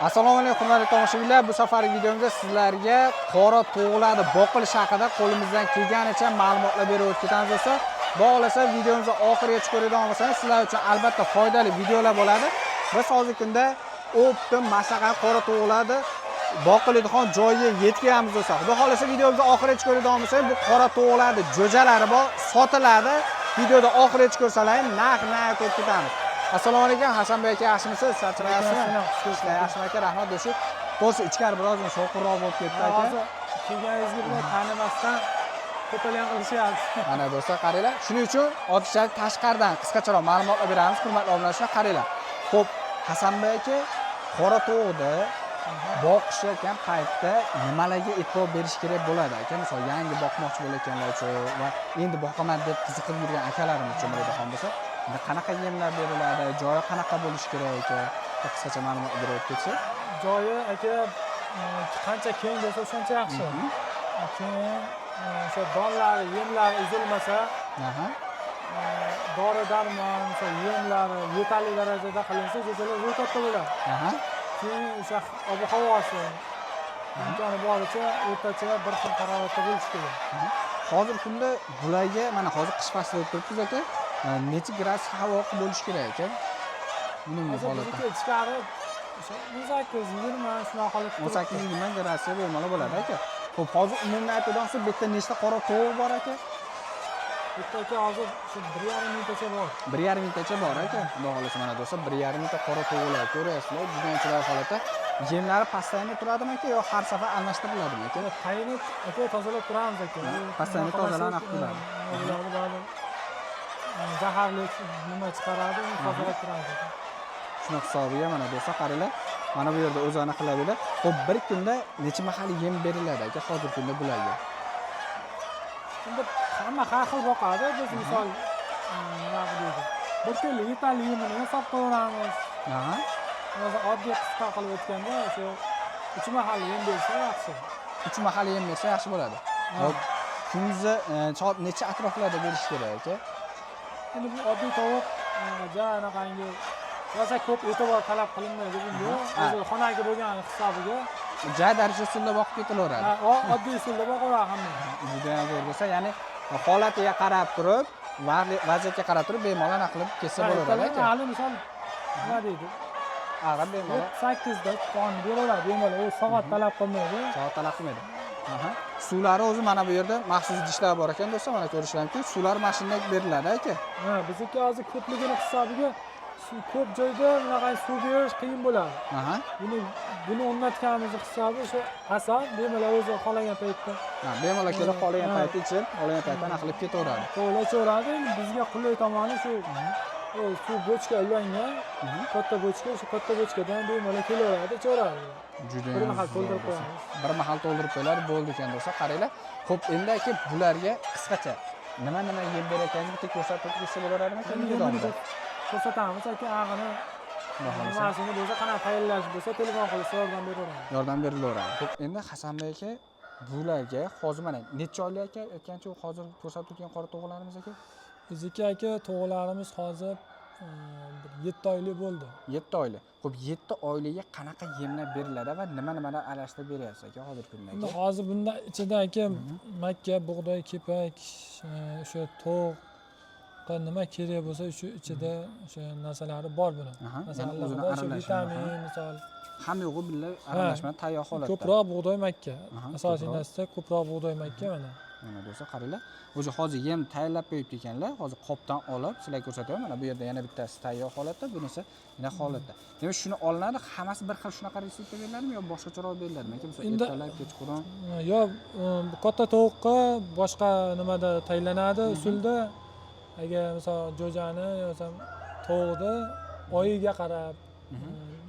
Assalomu alaykum hurmatli tomoshabinlar. Bu safargi videomizda sizlarga qora tovuqlarni boqilishi haqida qo'limizdan kelganicha ma'lumotlar berib o'tib ketamiz do'stlar. Xohlasa videomizni oxirigacha ko'radigan bo'lsangiz, sizlar uchun albatta foydali videolar bo'ladi. Biz hozirgi kunda optim maslahat qora tovuqlarni boqiladigan joyga yetkazamiz do'stlar. Xudo xolasa videomizni oxirigacha ko'radigan bo'lsangiz, bu qora tovuqlarning jo'jalari bor, sotiladi. Videoda oxirigacha ko'rsalaring, narx ko'rib ketamiz. Assalomu alaykum Hasanbek aka, yaxshimisiz? Charchamayapsizmi? Yaxshimi aka, rahmat do'shik. To'g'risi ichkari biroz shovqinroq bo'lib ketdi aka. Hozir kelganingizga bilan tanimasdan to'polon qilishyapti. Mana do'stlar qaranglar. Shuning uchun oddiy tashqaridan qisqacharoq ma'lumotlar beramiz, hurmatli obunachilar, qaranglar. Xo'p, Hasanbek aka qora tovuqni boqishayotgan paytda nimalarga e'tibor berish kerak bo'ladi aka? Misol yangi boqmoqchi bo'layotganlar uchun va endi boqaman deb qiziqib yurgan akalarimiz uchun bo'ladigan bo'lsa, qanaqa yemlar beriladi, joyi qanaqa bo'lishi kerak ekan? Qisqacha ma'lumot berib ketsak. Joyi aka qancha keng bo'lsa, shuncha yaxshi. Keyin o'sha donlari, yemlari uzilmasa, dori-darmon, yemlari yetarli darajada qilinsa, jo'jalar juda katta bo'ladi. Keyin o'sha ob-havosi imkoni boricha o'rtacha bir xil haroratda bo'lishi kerak. Hozir kunda bularga mana hozir qish fasli bo'lib turibmiz aka. Necha gradus havo bo'lishi kerak ekan? Umumiy holatda. Ichkari o'sha 18-20 shunaqa holatda. 18-20 gradus bemalol bo'ladi aka. Xo'p, hozir umumiy aytadigan bo'lsa, bu yerda nechta qora tovuq bor aka? Bitta aka hozir shu 1,5 mingtacha bor. 1,5 mingtacha bor aka. Xudo xolasa mana do'stlar 1,5 mingta qora tovuqlar ko'rasizlar. Juda chiroyli holatda. Yemlari pastayni turadimi aka yo har safar almashtiriladimi aka? Tayini aka tozalab turamiz aka. Pastayni tozalanib turadi. Zaharli nima chiqaradi, tozalab turamiz aka. Shuni hisobiga mana do'stlar qaranglar. Mana bu yerda o'zini qiladilar. Xo'p, bir kunda necha mahal yem beriladi aka hozirgi kunda bularga? Endi hamma har xil boqadi. Biz misol nima deydi? Bir kunlik yetarli yemini hisob qilamiz. Hozir oddiy qisqa qilib o'tganda o'sha 3 mahal yem bersa yaxshi. 3 mahal yem bersa yaxshi bo'ladi. Xo'p, kunduzi soat necha atroflarda berish kerak aka? Endi bu oddiy tovuq janaqangi rosa ko'p e'tibor talab qilinmaydi bunga. O'zi xonaga bo'lgan hisobiga joy darajasi usulda boqib ketilaveradi. Oddiy usulda boqaveradi hamma. Juda ham zo'r bo'lsa, ya'ni holatiga qarab turib, vaziyatga qarab turib bemalol aniq qilib kelsa bo'laveradi aka. Hali misol nima deydi? Ag'ab bemalol 8 da qon beraveradi bemalol. U soat talab qilmaydi. Soat talab qilmaydi. Suvlari o'zi mana bu yerda maxsus idishlar bor ekan do'stlar, mana ko'rishingiz mumkin. Suvlar mashinaga beriladi aka. Bizniki hozir ko'pligini hisobiga ko'p joyda bunaqa suv berish qiyin bo'ladi. Buni o'rnatganimiz hisobi o'sha Hasan bemalol o'zi qolagan paytda. Bemalol kelib qolagan paytda ichib, qolagan paytda aniq qilib ketaveradi. To'lachaveradi. Bizga qulay tomoni shu suv bochka ulangan, katta bochka, o'sha katta bochkadan bemalol kelaveradi, ichaveradi. Juda bir mahal to'ldirib qo'yamiz. Bir mahal to'ldirib qo'yiladi, bo'ldi ekan do'stlar, qaranglar. Xo'p, endi aka bularga qisqacha nima yeb berayotganingizni bitta ko'rsatib ketsa bo'laradimi? Ko'rsatamiz aka, ag'ini nimasini bo'lsa, qanaqa tayyorlash bo'lsa, telefon qilsa yordam beraveramiz. Yordam berilaveradi. Xo'p, endi Hasanbek aka bularga hozir mana necha oylik aka aytgancha hozir ko'rsatib o'tgan qora tovuqlarimiz aka? Bizniki aka tovuqlarimiz hozir 7 oylik bo'ldi. 7 oylik. Xo'p, 7 oylikga qanaqa yemlar beriladi va nimalar aralashtirib beryapsiz aka hozirgi kunda aka? Hozir bunda ichida aka makka, bug'doy, kepak, o'sha tovuq nima kerak bo'lsa shu ichida o'sha narsalari bor buni. Masalan, o'sha vitamin, misol hamma yo'g'i billa aralashma tayyor holatda. Ko'proq bug'doy makka. Asosiy narsa ko'proq bug'doy makka mana. Mana do'stlar qaranglar. O'zi hozir yem tayyorlab qo'yibdi ekanlar. Hozir qopdan olib sizlarga ko'rsataman. Mana bu yerda yana bittasi tayyor holatda, bunisi yana holatda. Demak, shuni olinadi, hammasi bir xil shunaqa retseptda beriladimi yo boshqacharoq beriladimi? Masalan, ertalab, kechqurun. Yo, katta tovuqqa boshqa nimada tayyorlanadi usulda. Agar misol jo'jani yoki tovuqni oyiga qarab,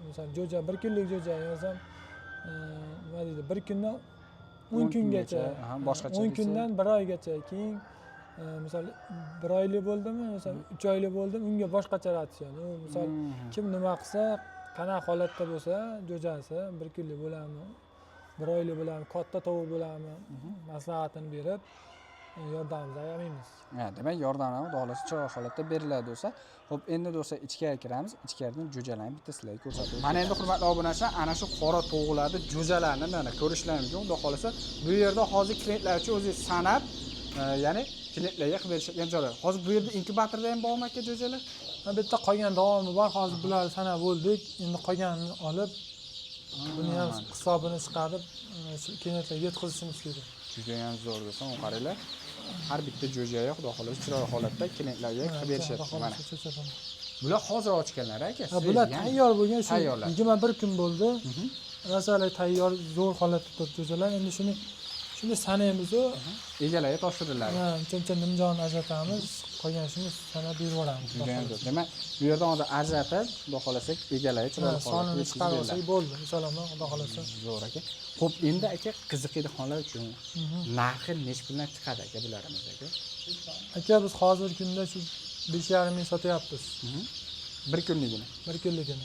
misol jo'ja 1 kunlik jo'ja yoki nima deydi, 1 kundan 10 kungacha, boshqacha 10 kundan 1 oygacha, keyin misol 1 oylik bo'ldimi, misol 3 oylik bo'ldimi, unga boshqacha ratsion. U misol kim nima qilsa, qanaqa holatda bo'lsa, jo'jasi 1 kunlik bo'ladimi, 1 oylik bo'ladimi, katta tovuq bo'ladimi, maslahatini berib yordamimizni ayamaymiz. Ha, demak yordamlar xudo xolasa chiroyli holatda beriladi do'stlar. Xo'p, endi do'stlar ichkariga kiramiz. Ichkaridan jo'jalarni bitta sizlarga ko'rsatib. Mana endi hurmatli obunachilar, ana shu qora to'g'larni jo'jalarni mana ko'rishlaringiz mumkin. Xudo xolasa bu yerda hozir klientlar uchun o'zingiz sanab, ya'ni klientlarga qilib berishgan joylar. Hozir bu yerda inkubatorda ham bormi aka jo'jalar? Bu yerda qolgan davomi bor. Hozir bularni sanab bo'ldik. Endi qolganini olib, buni ham hisobini chiqarib, klientlarga yetkazishimiz kerak. Juda ham zo'r do'stlar, qaranglar. Har bitta jo'jaga xudo xolasa chiroyli holatda klientlarga qilib berishadi. Mana. Bular hozir ochganlar aka. Bular tayyor bo'lgan, shu 21 kun bo'ldi. Masalan, tayyor zo'r holatda turibdi jo'jalar. Endi shuni sanaymiz-ku. Egalariga topshiriladi. Ha, uncha nimjonni ajratamiz, qolgan shuni sanab berib yuboramiz. Demak, bu yerda hozir ajratib, xudo xolasa egalariga chiroyli holatda sonini chiqarib olsak bo'ldi. Inshaalloh, xudo xolasa. Zo'r aka. Xo'p, endi aka qiziqadiganlar uchun narxi nech puldan chiqadi aka bularimiz aka? Aka, biz hozirgi kunda shu 5,5 ming sotyapmiz. Bir kunligini. Bir kunligini.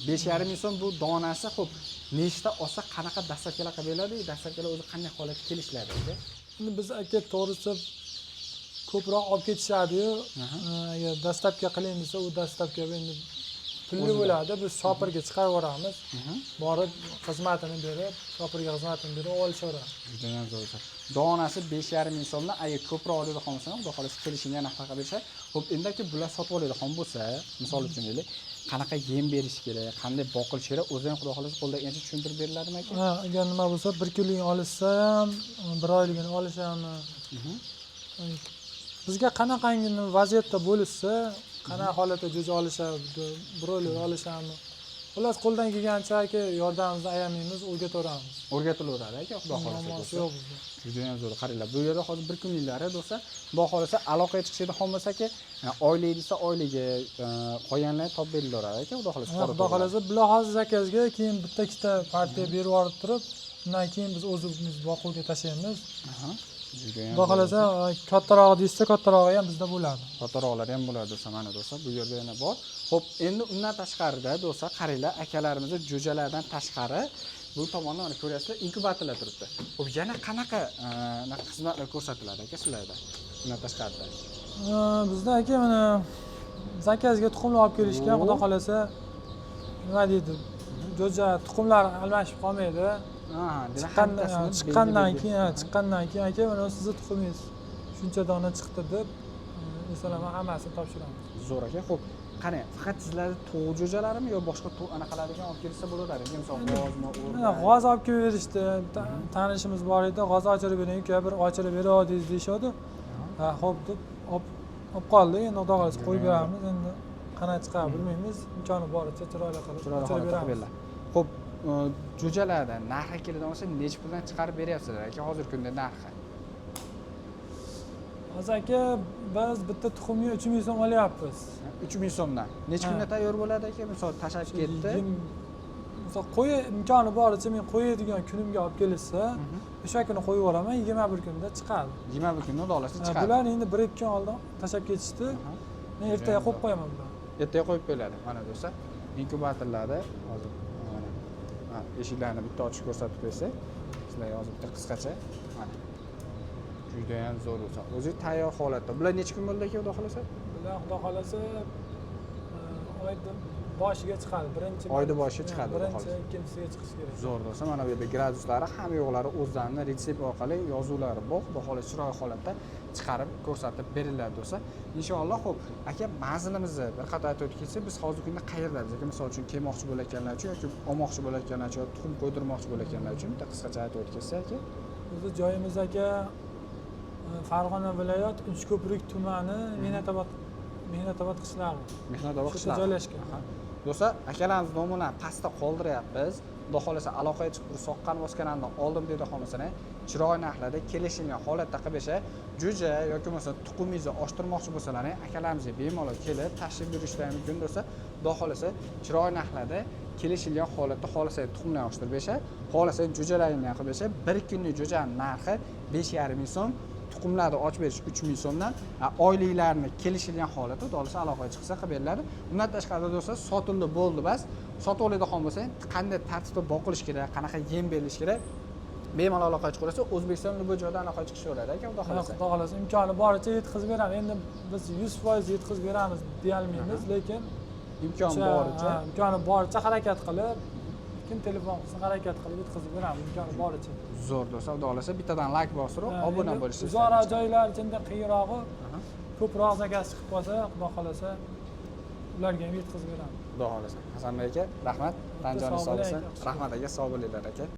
5,5 ming so'm bu donasi. Xo'p, nechta olsa qanaqa dastlabkilar qilib beradi? Dastlabkilar o'zi qanday holatga kelishadi aka? Endi biz aka to'g'risi ko'proq olib ketishadi-yu. Agar dastlabki qilaylik desa, u dastlabki endi pulli bo'ladi. Biz shopirga chiqarib yuboramiz. Borib xizmatini berib, shopirga xizmatini berib olishaveradi. Juda ham zo'r. Donasi 5,5 ming so'mdan agar ko'proq oladi xomsa, xudo xolasa kelishingga nafaqa berishadi. Xo'p, endi aka bular sotib oladi xom bo'lsa, misol uchun deylik, qanaqa yem berish kerak, qanday boqilish kerak, o'zi ham xudo xolasa qo'ldagicha tushuntirib beriladimi aka? Ha, agar nima bo'lsa, 1 kunlik olishsa ham, 1 oyligini olishami? Bizga qanaqangi vaziyatda bo'lishsa, qanaqa holatda jo'ja olishadi, broiler olishami? Xullas qo'ldan kelgancha aka yordamimizni ayamaymiz, o'rgataveramiz. O'rgatilaveradi aka, xudo xolasa. Yo'q bizda. Juda ham zo'r. Qaranglar, bu yerda hozir 1 kunliklari do'stsa, xudo xolasa aloqaga chiqishida xomasa aka, oylik desa oyligi, qolganlarni topib berilaveradi aka, xudo xolasa. Xudo xolasa, bular hozir zakazga, keyin bitta partiya berib yuborib turib, undan keyin biz o'zimiz boquvga tashlaymiz. Xudo xolasa, kattaroq deysa, kattarog'i ham bizda bo'ladi. Kattaroqlari ham bo'ladi do'stlar, mana do'stlar, bu yerda yana bor. Xo'p, endi undan tashqarida do'stlar, qaranglar, akalarimiz jo'jalardan tashqari bu tomonda mana ko'ryapsizlar, inkubatorlar turibdi. Xo'p, yana qanaqa xizmatlar ko'rsatiladi aka sizlarda? Undan tashqarida. Bizda aka mana zakazga tuxumlar olib kelishgan, xudo xolasa, nima deydi? Jo'ja tuxumlar almashib qolmaydi. Chiqqandan keyin aka mana sizni tuxumingiz shuncha dona chiqdi deb, masalan, hammasini topshiramiz. Zo'r aka. Xo'p, qani, faqat sizlarda to'q jo'jalarimi yo boshqa anaqalarga olib kelsa bo'ladimi? Misol g'ozmi, o'rni. G'oz olib kelib berishdi. Tanishimiz bor edi, g'oz ochirib bering, bir ochirib beradi deyishadi. Ha, xo'p deb olib qoldik. Endi xudo xolasa qo'yib beramiz. Endi qanaqa chiqarib bilmaymiz. Imkoni boricha chiroyli qilib ochirib beramiz. Xo'p, jo'jalarda narxi keladigan bo'lsa, necha puldan chiqarib beryapsizlar aka hozirgi kunda narxi? Hozir aka biz bitta tuxumga 3 ming so'm olyapmiz. 3 ming so'mdan. Necha kunda tayyor bo'ladi aka? Misol tashab ketdi. Misol imkoni boricha men qo'yadigan kunimga olib kelsa, o'sha kuni qo'yib yuboraman, 21 kunda chiqadi. 21 kunda dolasi chiqadi. Bular endi 1-2 kun oldin tashab ketishdi. Men ertaga qo'yib qo'yaman bularni. Ertaga qo'yib qo'yiladi. Mana do'stlar, inkubatorlarda hozir mana eshiklarni bitta ochib ko'rsatib qo'ysak, sizlarga hozir bitta qisqacha mana juda ham zo'r bo'lsa. O'zi tayyor holatda. Bular necha kun bo'ldi aka, xudo xolasa? Bular xudo xolasa oyda boshiga chiqadi. Oyda boshiga chiqadi. Birinchi, ikkinchisiga chiqishi kerak. Zo'r do'stlar, mana bu yerda graduslari ham yo'qlari o'zlarining retsept orqali yozuvlari bor. Xudo xolasa chiroyli holatda chiqarib ko'rsatib beriladi do'stlar. Inshaalloh. Xo'p, aka, manzilimizni bir qator aytib o'tsak, biz hozirgi kunda qayerdamiz aka? Misol uchun kelmoqchi bo'layotganlar uchun yoki olmoqchi bo'layotganlar uchun, tuxum qo'ydirmoqchi bo'layotganlar uchun bitta qisqacha aytib o'tsak aka. Bizning joyimiz aka Farg'ona viloyat Uchko'prik tumani Mehnatobod qishlog'i. Mehnatobod qishlog'i joylashgan. Do'stlar, akalarimiz nomini pastda qoldiryapmiz. Xudo xolasa aloqaga chiqib soqqan bosgandan oldin dedi xomasini chiroyli narxlarda kelishilgan holatda qilib bersa, jo'ja yoki bo'lmasa tuxumingizni oshtirmoqchi bo'lsalaring, akalarimizga bemalol kelib tashrif buyurishlari mumkin do'stlar. Xudo xolasa chiroyli narxlarda kelishilgan holatda xolasa tuxumlarni oshtirib bersa, xolasa jo'jalaringni qilib bersa, 1 kunlik jo'janing narxi 5,5 ming so'm. Tuxumlarni ochib berish 3 ming so'mdan, oyliklarni kelishilgan holatda dolasi aloqaga chiqsa qilib beriladi. Undan tashqari do'stlar, sotildi bo'ldi bas. Sotib oladigan bo'lsa, qanday tartibda boqilish kerak, qanaqa yem berilish kerak, bemalol aloqa chiqarsa, O'zbekistonning bu joydan aloqa chiqishaveradi aka, xudo xolasa. Xudo xolasa imkoni boricha yetkazib beramiz. Endi biz 100% yetkazib beramiz deya olmaymiz, lekin Imkon o'sha, boricha. imkoni boricha harakat qilib, kim telefon qilsa harakat qilib yetkazib beramiz imkoni boricha. Zo'r do'stlar, xudo xolasa bittadan like bostirib, obuna Endi bo'lishingiz. uzoq joylar ichida qiyinrog'i, ko'proq zakaz chiqib qolsa, xudo xolasa ularga ham yetkazib beramiz. Xudo xolasa. Hasanbek aka, rahmat. Tan joningiz sog' bo'lsin. Rahmat aka, sog' bo'linglar aka.